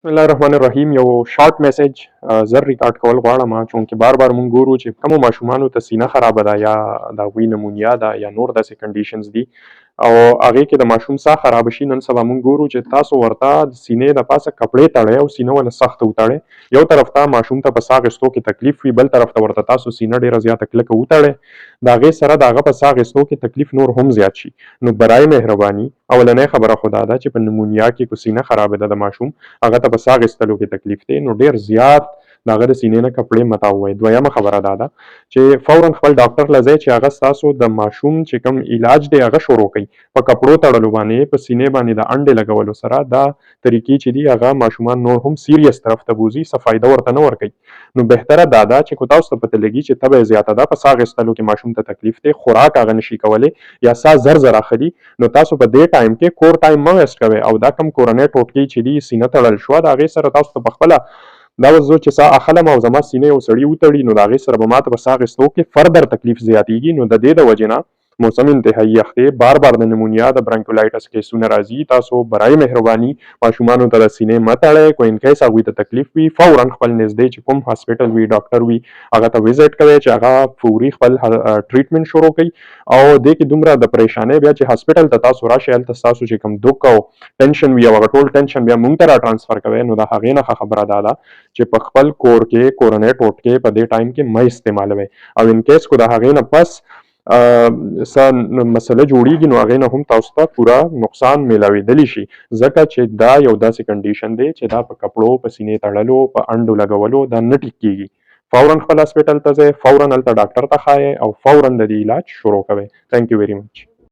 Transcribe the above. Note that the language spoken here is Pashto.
بسم الله الرحمن الرحیم. یو شارټ میسج زر ریکارډ کول غواړم چونکه بار بار مونږ ګورو چې کومو ماشومانو ته سینه خرابه ده یا د هغوی نمونیا ده یا نور داسې کنډیشنز دي او هغې کې د ماشوم ساه خرابه شي. نن سبا مونږ ګورو چې تاسو ورته د سینې د پاسه کپړې تړئ او سینه ورله سخته وتړئ. یو طرف ته ماشوم ته په ساه اخیستو کې تکلیف وي، بل طرف ته ورته تاسو سینه ډېره زیاته کلکه وتړئ. د هغې سره د هغه په ساه اخیستو کې تکلیف نور هم زیات شي. نو برای مهرباني اولنۍ خبره خو دا ده چې په نمونیا کې که سینه خرابه ده د ماشوم، هغه ته په ساه اخیستلو کې تکلیف دی، نو ډېر زیات د هغه د سینې نه کپړې مه تاووئ. دویمه خبره دا ده چې فورا خپل ډاکټر له ځئ چې هغه ستاسو د ماشوم چې کوم علاج دی هغه شروع کوي. په کپړو تړلو باندې په سینې باندې د انډې لګولو سره دا طریقې چې دي هغه ماشومان نور هم سیریس طرف ته بوځي، څه فایده ورته نه ورکوي. نو بهتره دا ده چې که تاسو ته پته لګي چې تبه یې زیاته ده، په ساه اخیستلو کې ماشوم ته تکلیف دی، خوراک هغه نشي کولی یا ساه زر زر اخلي، نو تاسو په دې ټایم کې کور ټایم مه ویسټ کوئ او دا کم کورنۍ ټوټکې چې دي سینه تړل شوه د هغې سره تاسو ته پخپله دا اوس زه چې ساه اخلم او زما سینې یو سړي وتړي، نو د هغې سره به ماته په ساه اخیستو کې فردر تکلیف زیاتېږي. نو د دې د وجې نه موسم انتهایی یخ دی، بار بار د نمونیا د برانکولایټس کیسونه راځي. تاسو برای مهرباني ماشومانو ته د سینې مه تړئ. کو ان کیس هغوی ته تکلیف وي فورا خپل نږدې چې کوم هاسپټل وي، ډاکټر وي، هغه ته وزټ کوئ چې هغه فوري خپل ټریټمنټ شروع کوي. او دې کې دومره د پریشانۍ بیا چې هاسپټل ته تاسو راشئ، هلته ستاسو چې کوم دوک او ټینشن وي هغه ټول ټینشن بیا مونږ ته را ټرانسفر کوئ. نو د هغې نه ښه خبره دا ده چې په خپل کور کې کورنۍ ټوټکې په دې ټایم کې مه استعمالوئ. او ان کیس کو د هغې نه پس څه مسله جوړیږي نو هغې نه هم تاسو ته پوره نقصان میلاویدلی شي، ځکه چې دا یو داسې کنډیشن دی چې دا په کپړو، په سینې تړلو، په انډو لګولو دا نه ټیک کیږي. فورا خپل هاسپټل ته ځئ، فورا هلته ډاکټر ته ښایئ او فورا د دې علاج شروع کوئ. تھینک یو ویری مچ.